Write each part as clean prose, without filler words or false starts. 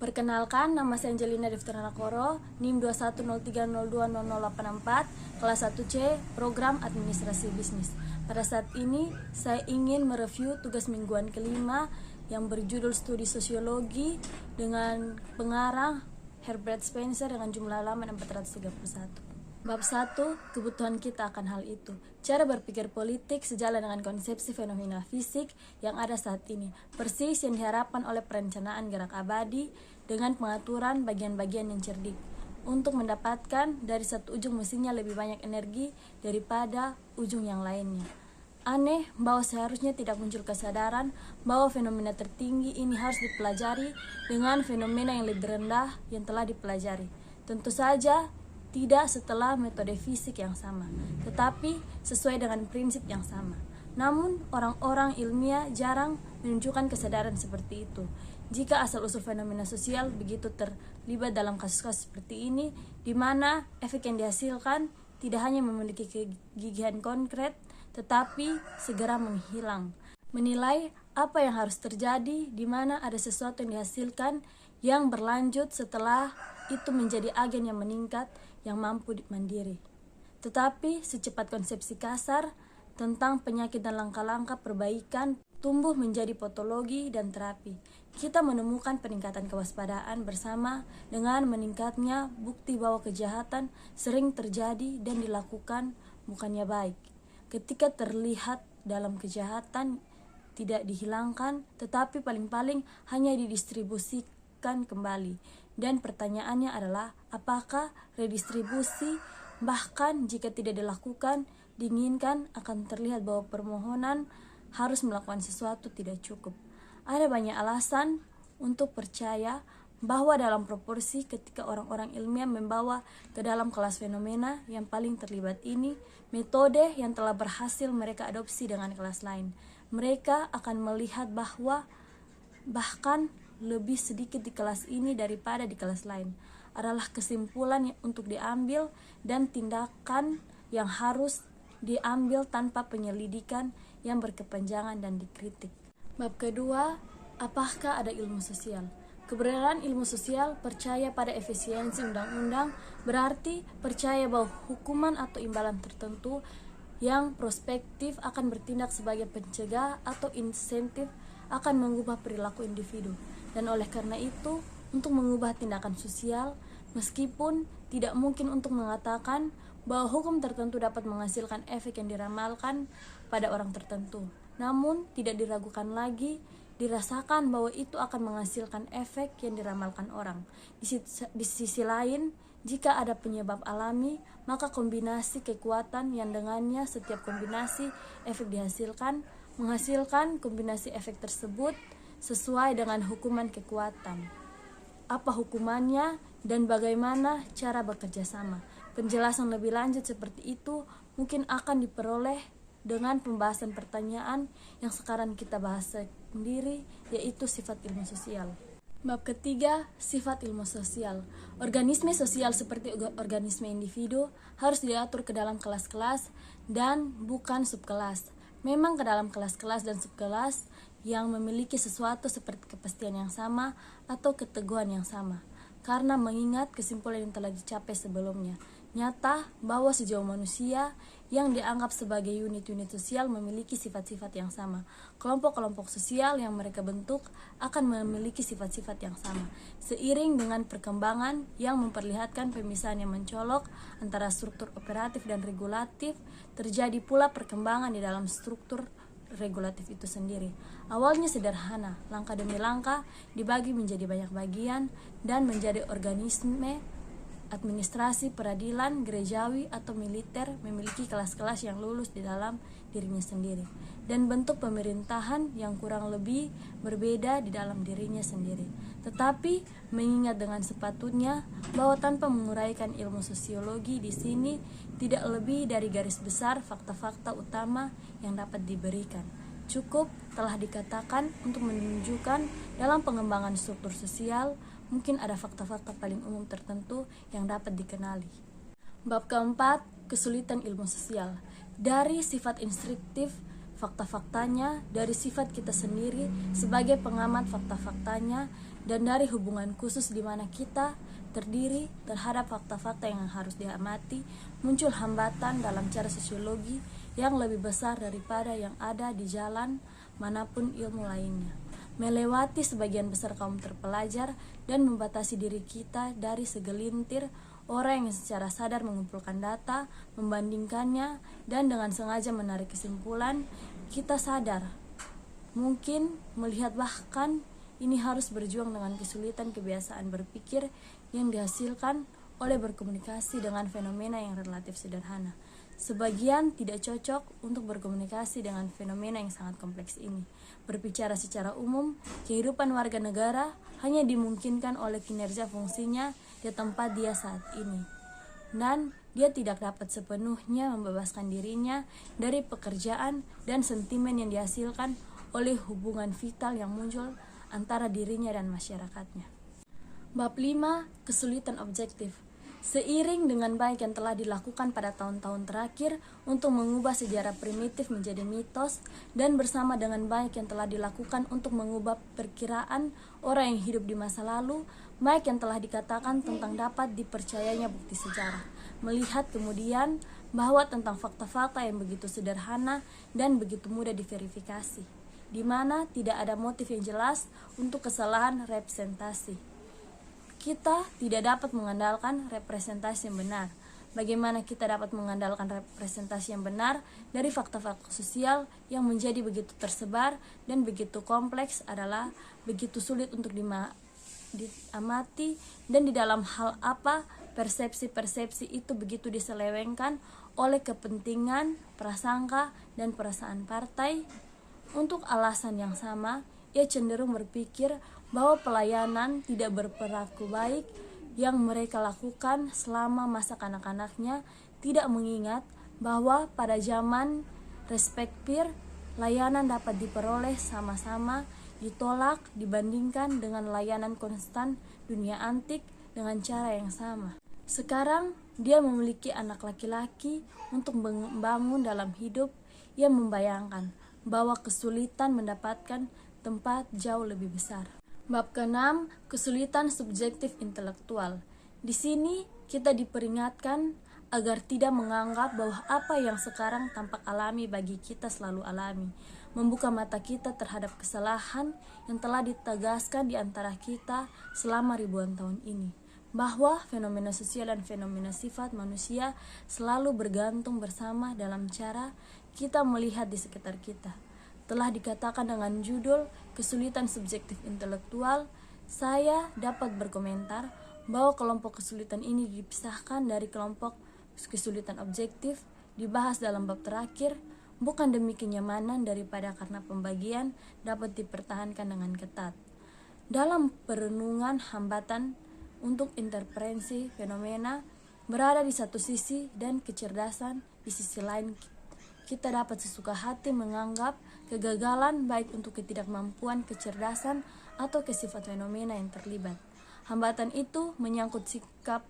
Perkenalkan, nama saya Angelina Defterana Koro, NIM 2103020084, kelas 1C, Program Administrasi Bisnis. Pada saat ini, saya ingin mereview tugas mingguan kelima yang berjudul Studi Sosiologi dengan pengarang Herbert Spencer dengan jumlah halaman 431. Bab 1, kebutuhan kita akan hal itu. Cara berpikir politik sejalan dengan konsepsi fenomena fisik yang ada saat ini, persis yang diharapkan oleh perencanaan gerak abadi dengan pengaturan bagian-bagian yang cerdik untuk mendapatkan dari satu ujung mesinnya lebih banyak energi daripada ujung yang lainnya. Aneh bahwa seharusnya tidak muncul kesadaran bahwa fenomena tertinggi ini harus dipelajari dengan fenomena yang lebih rendah yang telah dipelajari. Tentu saja tidak setelah metode fisik yang sama, tetapi sesuai dengan prinsip yang sama. Namun, orang-orang ilmiah jarang menunjukkan kesadaran seperti itu. Jika asal-usul fenomena sosial begitu terlibat dalam kasus-kasus seperti ini, di mana efek yang dihasilkan tidak hanya memiliki kegigihan konkret, tetapi segera menghilang. Menilai apa yang harus terjadi di mana ada sesuatu yang dihasilkan yang berlanjut setelah itu menjadi agen yang meningkat yang mampu mandiri. Tetapi secepat konsepsi kasar tentang penyakit dan langkah-langkah perbaikan tumbuh menjadi patologi dan terapi, kita menemukan peningkatan kewaspadaan bersama dengan meningkatnya bukti bahwa kejahatan sering terjadi dan dilakukan bukannya baik. Ketika terlihat dalam kejahatan tidak dihilangkan, tetapi paling-paling hanya didistribusikan kembali. Dan pertanyaannya adalah, apakah redistribusi bahkan jika tidak dilakukan diinginkan akan terlihat bahwa permohonan harus melakukan sesuatu tidak cukup. Ada banyak alasan untuk percaya bahwa dalam proporsi ketika orang-orang ilmiah membawa ke dalam kelas fenomena yang paling terlibat ini, metode yang telah berhasil mereka adopsi dengan kelas lain, mereka akan melihat bahwa bahkan lebih sedikit di kelas ini daripada di kelas lain adalah kesimpulan yang untuk diambil dan tindakan yang harus diambil tanpa penyelidikan yang berkepanjangan dan dikritik. Bab kedua, apakah ada ilmu sosial? Keberadaan ilmu sosial percaya pada efisiensi undang-undang berarti percaya bahwa hukuman atau imbalan tertentu yang prospektif akan bertindak sebagai pencegah atau insentif akan mengubah perilaku individu. Dan oleh karena itu, untuk mengubah tindakan sosial, meskipun tidak mungkin untuk mengatakan bahwa hukum tertentu dapat menghasilkan efek yang diramalkan pada orang tertentu, namun tidak diragukan lagi, dirasakan bahwa itu akan menghasilkan efek yang diramalkan orang. Di sisi lain, jika ada penyebab alami, maka kombinasi kekuatan yang dengannya setiap kombinasi efek dihasilkan, menghasilkan kombinasi efek tersebut sesuai dengan hukuman kekuatan. Apa hukumannya dan bagaimana cara bekerja sama? Penjelasan lebih lanjut seperti itu mungkin akan diperoleh dengan pembahasan pertanyaan yang sekarang kita bahas sendiri, yaitu sifat ilmu sosial. Bab ketiga, sifat ilmu sosial. Organisme sosial seperti organisme individu harus diatur ke dalam kelas-kelas dan bukan subkelas. Memang ke dalam kelas-kelas dan subkelas yang memiliki sesuatu seperti kepastian yang sama atau keteguhan yang sama. Karena mengingat kesimpulan yang telah dicapai sebelumnya, nyata bahwa sejauh manusia yang dianggap sebagai unit-unit sosial memiliki sifat-sifat yang sama. Kelompok-kelompok sosial yang mereka bentuk akan memiliki sifat-sifat yang sama. Seiring dengan perkembangan yang memperlihatkan pemisahan yang mencolok antara struktur operatif dan regulatif, terjadi pula perkembangan di dalam struktur regulatif itu sendiri. Awalnya sederhana, langkah demi langkah dibagi menjadi banyak bagian dan menjadi organisme administrasi, peradilan, gerejawi, atau militer memiliki kelas-kelas yang lulus di dalam dirinya sendiri dan bentuk pemerintahan yang kurang lebih berbeda di dalam dirinya sendiri. Tetapi mengingat dengan sepatutnya bahwa tanpa menguraikan ilmu sosiologi di sini tidak lebih dari garis besar fakta-fakta utama yang dapat diberikan. Cukup telah dikatakan untuk menunjukkan dalam pengembangan struktur sosial mungkin ada fakta-fakta paling umum tertentu yang dapat dikenali. Bab keempat, kesulitan ilmu sosial. Dari sifat instruktif fakta-faktanya, dari sifat kita sendiri sebagai pengamat fakta-faktanya, dan dari hubungan khusus di mana kita terdiri terhadap fakta-fakta yang harus diamati, muncul hambatan dalam cara sosiologi yang lebih besar daripada yang ada di jalan manapun ilmu lainnya, melewati sebagian besar kaum terpelajar dan membatasi diri kita dari segelintir orang yang secara sadar mengumpulkan data, membandingkannya, dan dengan sengaja menarik kesimpulan. Kita sadar mungkin melihat bahkan ini harus berjuang dengan kesulitan kebiasaan berpikir yang dihasilkan oleh berkomunikasi dengan fenomena yang relatif sederhana. Sebagian tidak cocok untuk berkomunikasi dengan fenomena yang sangat kompleks ini. Berbicara secara umum, kehidupan warga negara hanya dimungkinkan oleh kinerja fungsinya di tempat dia saat ini. Dan dia tidak dapat sepenuhnya membebaskan dirinya dari pekerjaan dan sentimen yang dihasilkan oleh hubungan vital yang muncul antara dirinya dan masyarakatnya. Bab 5. Kesulitan objektif. Seiring dengan baik yang telah dilakukan pada tahun-tahun terakhir untuk mengubah sejarah primitif menjadi mitos, dan bersama dengan baik yang telah dilakukan untuk mengubah perkiraan orang yang hidup di masa lalu, baik yang telah dikatakan tentang dapat dipercayanya bukti sejarah, melihat kemudian bahwa tentang fakta-fakta yang begitu sederhana dan begitu mudah diverifikasi, di mana tidak ada motif yang jelas untuk kesalahan representasi. Kita tidak dapat mengandalkan representasi yang benar. Bagaimana kita dapat mengandalkan representasi yang benar dari fakta-fakta sosial yang menjadi begitu tersebar dan begitu kompleks adalah begitu sulit untuk diamati, dan di dalam hal apa persepsi-persepsi itu begitu diselewengkan oleh kepentingan, prasangka, dan perasaan partai. Untuk alasan yang sama, ia cenderung berpikir bahwa pelayanan tidak berperilaku baik yang mereka lakukan selama masa kanak-kanaknya, tidak mengingat bahwa pada zaman Respecpeer, layanan dapat diperoleh sama-sama ditolak dibandingkan dengan layanan konstan dunia antik dengan cara yang sama. Sekarang dia memiliki anak laki-laki untuk membangun dalam hidup. Ia membayangkan bahwa kesulitan mendapatkan tempat jauh lebih besar. Bab ke-6. Kesulitan subjektif intelektual. Di sini kita diperingatkan agar tidak menganggap bahwa apa yang sekarang tampak alami bagi kita selalu alami. Membuka mata kita terhadap kesalahan yang telah ditegaskan di antara kita selama ribuan tahun ini, bahwa fenomena sosial dan fenomena sifat manusia selalu bergantung bersama dalam cara kita melihat di sekitar kita. Telah dikatakan dengan judul kesulitan subjektif intelektual, saya dapat berkomentar bahwa kelompok kesulitan ini dipisahkan dari kelompok kesulitan objektif dibahas dalam bab terakhir, bukan demi kenyamanan daripada karena pembagian dapat dipertahankan dengan ketat. Dalam perenungan, hambatan untuk intervensi fenomena berada di satu sisi dan kecerdasan di sisi lain. Kita dapat sesuka hati menganggap kegagalan baik untuk ketidakmampuan, kecerdasan, atau kesifat fenomena yang terlibat. Hambatan itu menyangkut sikap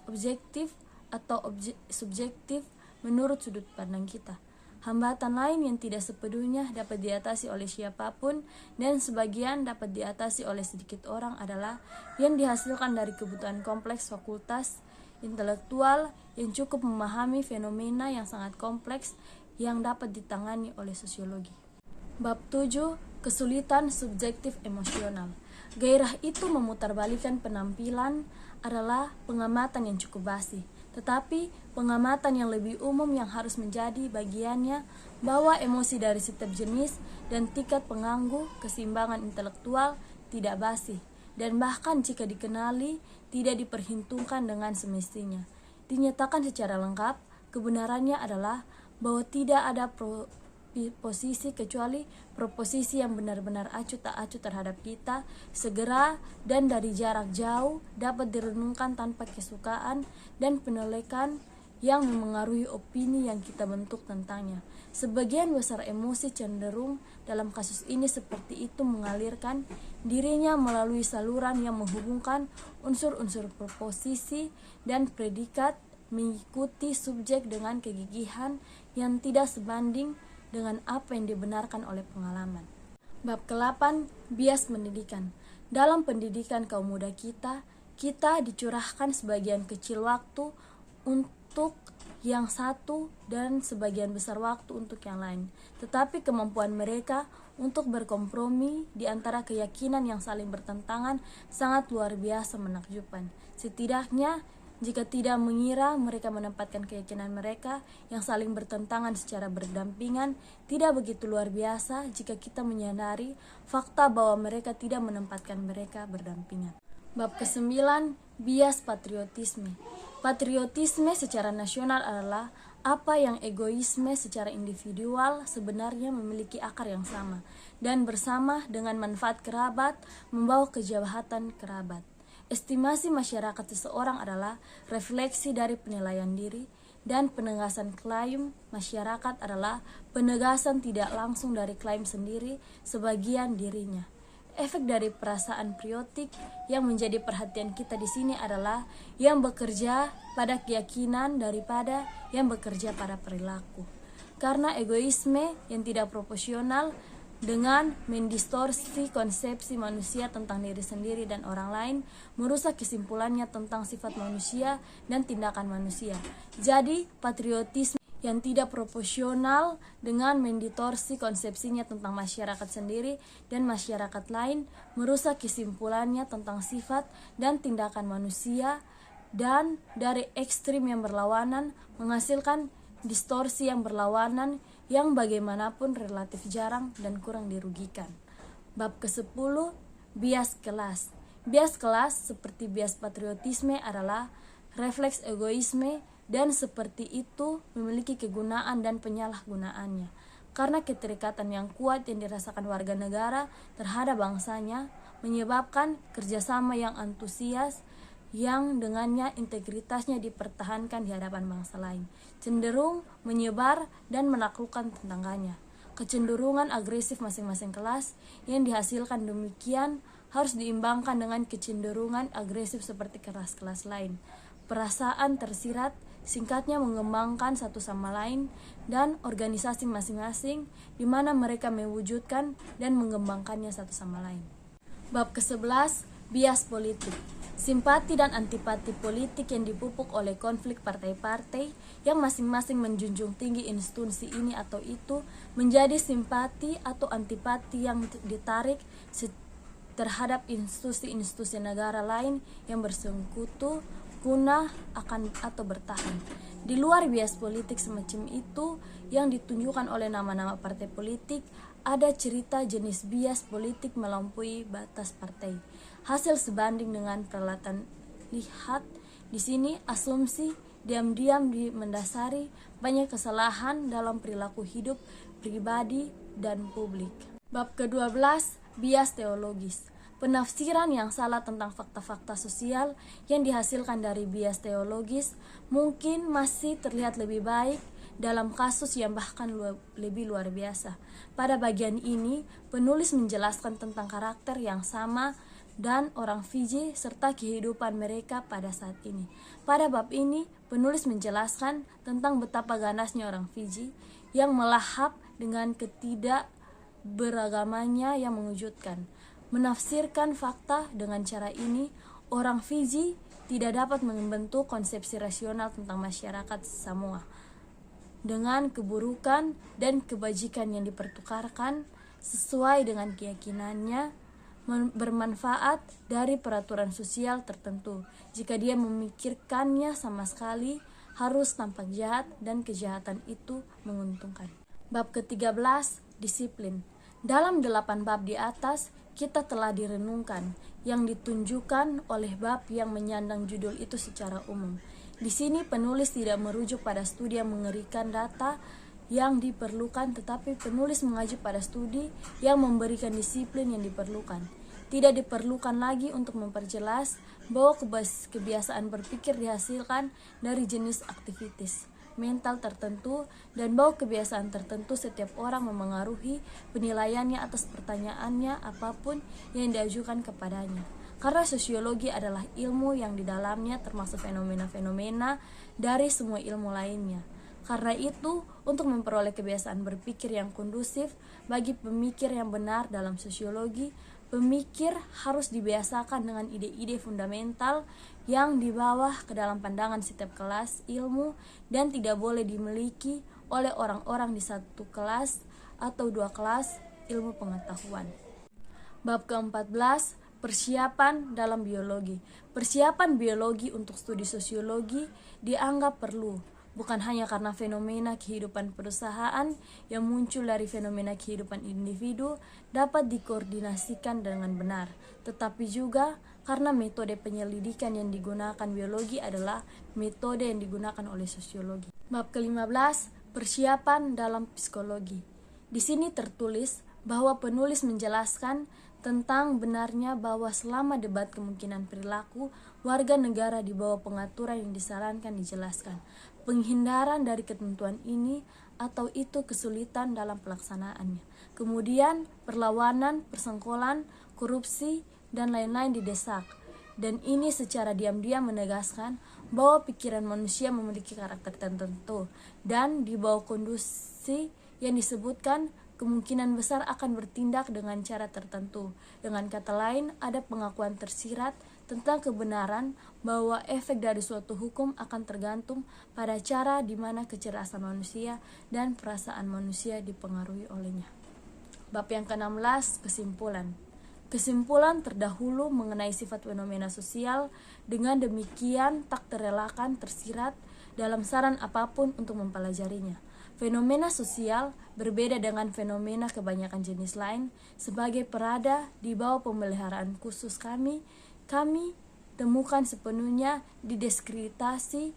objektif atau subjektif menurut sudut pandang kita. Hambatan lain yang tidak sepenuhnya dapat diatasi oleh siapapun dan sebagian dapat diatasi oleh sedikit orang adalah yang dihasilkan dari kebutuhan kompleks fakultas intelektual yang cukup memahami fenomena yang sangat kompleks yang dapat ditangani oleh sosiologi. Bab 7. Kesulitan subjektif emosional. Gairah itu memutarbalikkan penampilan adalah pengamatan yang cukup basi, tetapi pengamatan yang lebih umum yang harus menjadi bagiannya bahwa emosi dari setiap jenis dan tingkat pengganggu keseimbangan intelektual tidak basi, dan bahkan jika dikenali tidak diperhitungkan dengan semestinya. Dinyatakan secara lengkap, kebenarannya adalah bahwa tidak ada posisi kecuali proposisi yang benar-benar acuh tak acuh terhadap kita, segera dan dari jarak jauh dapat direnungkan tanpa kesukaan dan penolakan yang memengaruhi opini yang kita bentuk tentangnya. Sebagian besar emosi cenderung dalam kasus ini seperti itu mengalirkan dirinya melalui saluran yang menghubungkan unsur-unsur proposisi dan predikat, mengikuti subjek dengan kegigihan yang tidak sebanding dengan apa yang dibenarkan oleh pengalaman. Bab ke-8, bias pendidikan. Dalam pendidikan kaum muda kita dicurahkan sebagian kecil waktu untuk yang satu dan sebagian besar waktu untuk yang lain. Tetapi kemampuan mereka untuk berkompromi di antara keyakinan yang saling bertentangan sangat luar biasa menakjubkan. Setidaknya, jika tidak mengira mereka menempatkan keyakinan mereka yang saling bertentangan secara berdampingan, tidak begitu luar biasa jika kita menyadari fakta bahwa mereka tidak menempatkan mereka berdampingan. Bab ke-9, bias patriotisme. Patriotisme secara nasional adalah apa yang egoisme secara individual sebenarnya memiliki akar yang sama dan bersama dengan manfaat kerabat membawa kejahatan kerabat. Estimasi masyarakat seseorang adalah refleksi dari penilaian diri, dan penegasan klaim masyarakat adalah penegasan tidak langsung dari klaim sendiri sebagian dirinya. Efek dari perasaan patriotik yang menjadi perhatian kita di sini adalah yang bekerja pada keyakinan daripada yang bekerja pada perilaku. Karena egoisme yang tidak proporsional dengan mendistorsi konsepsi manusia tentang diri sendiri dan orang lain, merusak kesimpulannya tentang sifat manusia dan tindakan manusia. Jadi, patriotisme yang tidak proporsional dengan mendistorsi konsepsinya tentang masyarakat sendiri dan masyarakat lain, merusak kesimpulannya tentang sifat dan tindakan manusia, dan dari ekstrim yang berlawanan menghasilkan distorsi yang berlawanan yang bagaimanapun relatif jarang dan kurang dirugikan. Bab ke-10, bias kelas. Bias kelas seperti bias patriotisme adalah refleks egoisme dan seperti itu memiliki kegunaan dan penyalahgunaannya. Karena keterikatan yang kuat yang dirasakan warga negara terhadap bangsanya menyebabkan kerjasama yang antusias yang dengannya integritasnya dipertahankan di hadapan bangsa lain, cenderung menyebar dan menaklukkan tetangganya. Kecenderungan agresif masing-masing kelas yang dihasilkan demikian harus diimbangkan dengan kecenderungan agresif seperti kelas-kelas lain. Perasaan tersirat singkatnya mengembangkan satu sama lain dan organisasi masing-masing di mana mereka mewujudkan dan mengembangkannya satu sama lain. Bab ke-11, bias politik. Simpati dan antipati politik yang dipupuk oleh konflik partai-partai yang masing-masing menjunjung tinggi institusi ini atau itu menjadi simpati atau antipati yang ditarik terhadap institusi-institusi negara lain yang bersekutu guna akan atau bertahan. Di luar bias politik semacam itu yang ditunjukkan oleh nama-nama partai politik, ada cerita jenis bias politik melampaui batas partai. Hasil sebanding dengan peralatan lihat di sini asumsi diam-diam mendasari banyak kesalahan dalam perilaku hidup pribadi dan publik. Bab ke-12, bias teologis. Penafsiran yang salah tentang fakta-fakta sosial yang dihasilkan dari bias teologis mungkin masih terlihat lebih baik dalam kasus yang bahkan lebih luar biasa. Pada bagian ini, penulis menjelaskan tentang karakter yang sama dan orang Fiji serta kehidupan mereka pada saat ini. Pada bab ini, penulis menjelaskan tentang betapa ganasnya orang Fiji yang melahap dengan ketidakberagamannya yang mengejutkan. Menafsirkan fakta dengan cara ini, orang Fiji tidak dapat membentuk konsepsi rasional tentang masyarakat Samoa dengan keburukan dan kebajikan yang dipertukarkan sesuai dengan keyakinannya bermanfaat dari peraturan sosial tertentu. Jika dia memikirkannya sama sekali, harus tampak jahat dan kejahatan itu menguntungkan. Bab ke-13, disiplin. Dalam 8 bab di atas, kita telah direnungkan yang ditunjukkan oleh bab yang menyandang judul itu secara umum. Di sini penulis tidak merujuk pada studi yang mengerikan data yang diperlukan, tetapi penulis mengacu pada studi yang memberikan disiplin yang diperlukan. Tidak diperlukan lagi untuk memperjelas bahwa kebiasaan berpikir dihasilkan dari jenis aktivitas mental tertentu dan bahwa kebiasaan tertentu setiap orang memengaruhi penilaiannya atas pertanyaannya apapun yang diajukan kepadanya. Karena sosiologi adalah ilmu yang di dalamnya termasuk fenomena-fenomena dari semua ilmu lainnya. Karena itu, untuk memperoleh kebiasaan berpikir yang kondusif bagi pemikir yang benar dalam sosiologi, pemikir harus dibiasakan dengan ide-ide fundamental yang dibawa ke dalam pandangan setiap kelas ilmu dan tidak boleh dimiliki oleh orang-orang di satu kelas atau dua kelas ilmu pengetahuan. Bab ke-14, persiapan dalam biologi. Persiapan biologi untuk studi sosiologi dianggap perlu, bukan hanya karena fenomena kehidupan perusahaan yang muncul dari fenomena kehidupan individu dapat dikoordinasikan dengan benar, tetapi juga karena metode penyelidikan yang digunakan biologi adalah metode yang digunakan oleh sosiologi. Bab ke-15, persiapan dalam psikologi. Di sini tertulis bahwa penulis menjelaskan tentang benarnya bahwa selama debat kemungkinan perilaku warga negara di bawah pengaturan yang disarankan dijelaskan. Penghindaran dari ketentuan ini atau itu kesulitan dalam pelaksanaannya. Kemudian perlawanan, persengkolan, korupsi, dan lain-lain didesak. Dan ini secara diam-diam menegaskan bahwa pikiran manusia memiliki karakter tertentu dan di bawah kondisi yang disebutkan kemungkinan besar akan bertindak dengan cara tertentu. Dengan kata lain, ada pengakuan tersirat tentang kebenaran bahwa efek dari suatu hukum akan tergantung pada cara di mana kecerdasan manusia dan perasaan manusia dipengaruhi olehnya. Bab yang ke-16, kesimpulan. Kesimpulan terdahulu mengenai sifat fenomena sosial dengan demikian tak terelakkan tersirat dalam saran apapun untuk mempelajarinya. Fenomena sosial berbeda dengan fenomena kebanyakan jenis lain. Sebagai perada di bawah pemeliharaan khusus kami temukan sepenuhnya didiskreditasi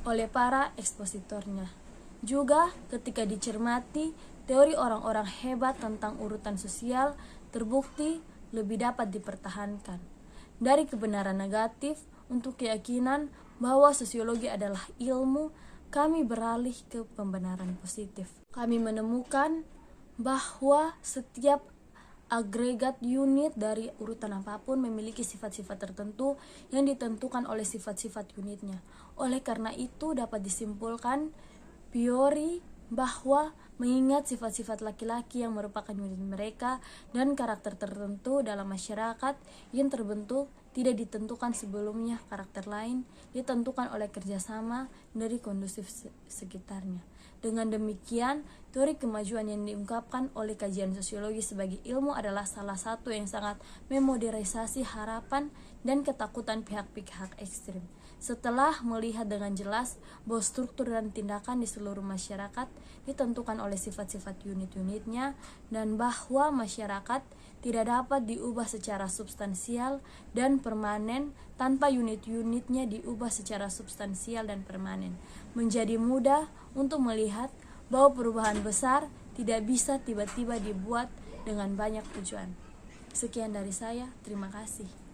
oleh para ekspositornya. Juga ketika dicermati, teori orang-orang hebat tentang urutan sosial terbukti lebih dapat dipertahankan. Dari kebenaran negatif untuk keyakinan bahwa sosiologi adalah ilmu, kami beralih ke pembenaran positif. Kami menemukan bahwa setiap agregat unit dari urutan apapun memiliki sifat-sifat tertentu yang ditentukan oleh sifat-sifat unitnya. Oleh karena itu dapat disimpulkan priori bahwa mengingat sifat-sifat laki-laki yang merupakan unit mereka dan karakter tertentu dalam masyarakat yang terbentuk tidak ditentukan sebelumnya, karakter lain ditentukan oleh kerjasama dari kondusif sekitarnya. Dengan demikian, teori kemajuan yang diungkapkan oleh kajian sosiologi sebagai ilmu adalah salah satu yang sangat memodernisasi harapan dan ketakutan pihak-pihak ekstrim. Setelah melihat dengan jelas bahwa struktur dan tindakan di seluruh masyarakat ditentukan oleh sifat-sifat unit-unitnya dan bahwa masyarakat tidak dapat diubah secara substansial dan permanen tanpa unit-unitnya diubah secara substansial dan permanen, menjadi mudah untuk melihat bahwa perubahan besar tidak bisa tiba-tiba dibuat dengan banyak tujuan. Sekian dari saya, terima kasih.